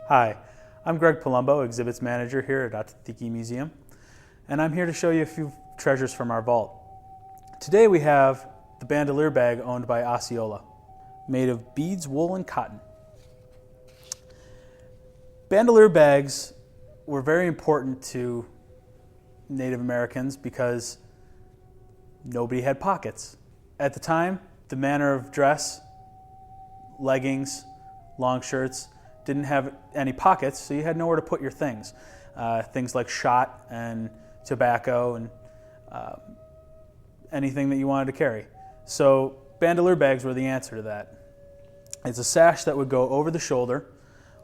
Hi, I'm Greg Palumbo, Exhibits Manager here at Ah-Tah-Thi-Ki Museum, and I'm here to show you a few treasures from our vault. Today we have the Bandolier Bag owned by Osceola, made of beads, wool, and cotton. Bandolier bags were very important to Native Americans because nobody had pockets. At the time, the manner of dress, leggings, long shirts, didn't have any pockets, so you had nowhere to put your things. Things like shot and tobacco and anything that you wanted to carry. So bandolier bags were the answer to that. It's a sash that would go over the shoulder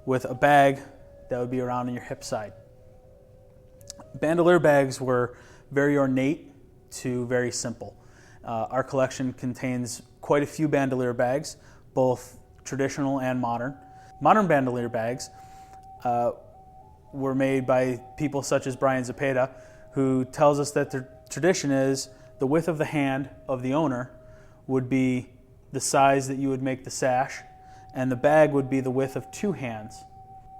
with a bag that would be around on your hip side. Bandolier bags were very ornate to very simple. Our collection contains quite a few bandolier bags, both traditional and modern. Modern bandolier bags were made by people such as Brian Zapata, who tells us that the tradition is the width of the hand of the owner would be the size that you would make the sash, and the bag would be the width of 2 hands.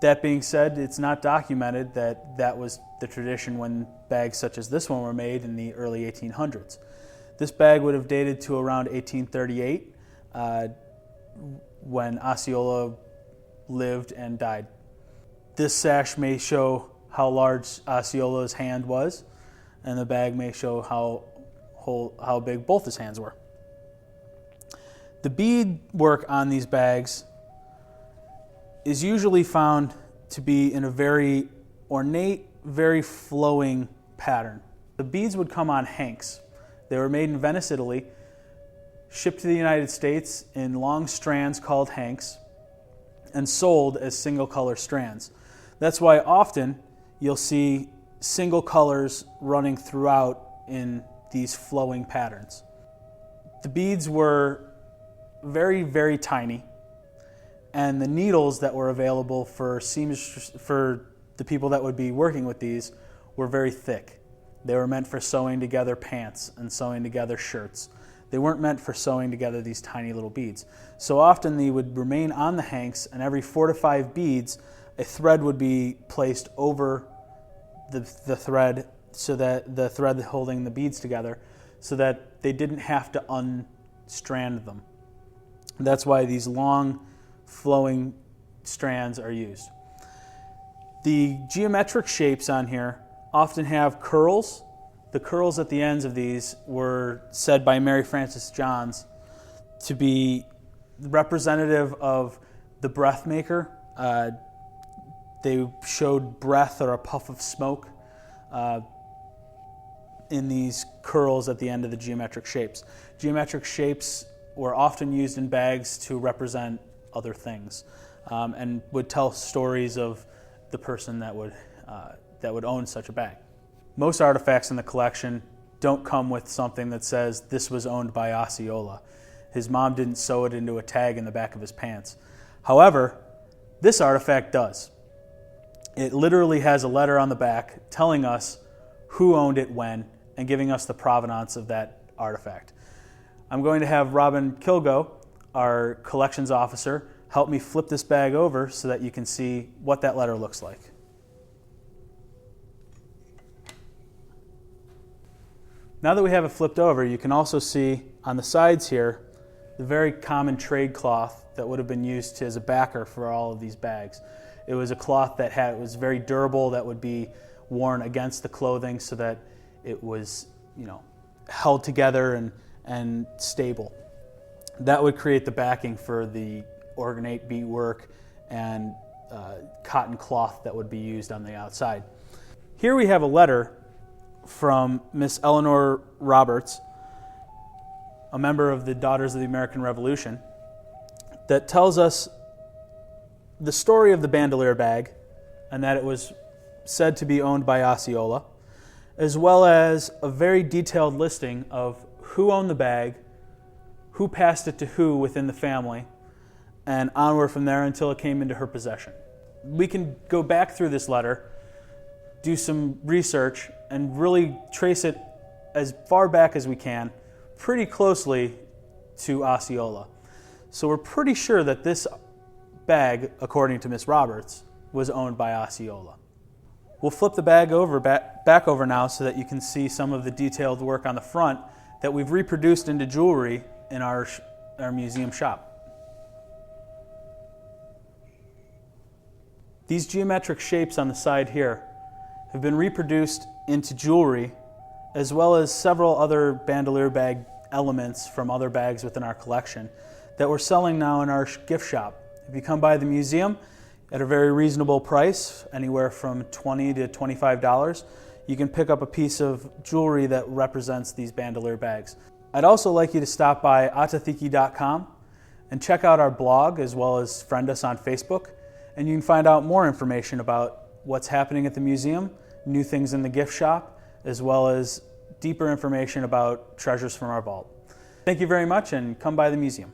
That being said, it's not documented that that was the tradition when bags such as this one were made in the early 1800s. This bag would have dated to around 1838 when Osceola lived and died. This sash may show how large Osceola's hand was, and the bag may show how big both his hands were. The bead work on these bags is usually found to be in a very ornate, very flowing pattern. The beads would come on hanks. They were made in Venice, Italy, shipped to the United States in long strands called hanks, and sold as single color strands. That's why often you'll see single colors running throughout in these flowing patterns. The beads were very, very tiny, and the needles that were available for the people that would be working with these were very thick. They were meant for sewing together pants and sewing together shirts. They weren't meant for sewing together these tiny little beads. So often they would remain on the hanks, and every 4 to 5 beads, a thread would be placed over the thread, so that the thread holding the beads together, so that they didn't have to unstrand them. That's why these long flowing strands are used. The geometric shapes on here often have curls. The curls at the ends of these were said by Mary Frances Johns to be representative of the breath maker. They showed breath or a puff of smoke in these curls at the end of the geometric shapes. Geometric shapes were often used in bags to represent other things and would tell stories of the person that would own such a bag. Most artifacts in the collection don't come with something that says this was owned by Osceola. His mom didn't sew it into a tag in the back of his pants. However, this artifact does. It literally has a letter on the back telling us who owned it when and giving us the provenance of that artifact. I'm going to have Robin Kilgo, our collections officer, help me flip this bag over so that you can see what that letter looks like. Now that we have it flipped over, you can also see on the sides here the very common trade cloth that would have been used as a backer for all of these bags. It was a cloth that was very durable, that would be worn against the clothing so that it was, held together and stable. That would create the backing for the ornate beadwork and cotton cloth that would be used on the outside. Here we have a letter from Miss Eleanor Roberts, a member of the Daughters of the American Revolution, that tells us the story of the bandolier bag and that it was said to be owned by Osceola, as well as a very detailed listing of who owned the bag, who passed it to who within the family, and onward from there until it came into her possession. We can go back through this letter, do some research, and really trace it as far back as we can, pretty closely to Osceola. So we're pretty sure that this bag, according to Miss Roberts, was owned by Osceola. We'll flip the bag back over now so that you can see some of the detailed work on the front that we've reproduced into jewelry in our museum shop. These geometric shapes on the side here have been reproduced into jewelry, as well as several other bandolier bag elements from other bags within our collection that we're selling now in our gift shop. If you come by the museum at a very reasonable price, anywhere from $20 to $25, you can pick up a piece of jewelry that represents these bandolier bags. I'd also like you to stop by Ah-Tah-Thi-Ki.com and check out our blog, as well as friend us on Facebook, and you can find out more information about what's happening at the museum, new things in the gift shop, as well as deeper information about treasures from our vault. Thank you very much, and come by the museum.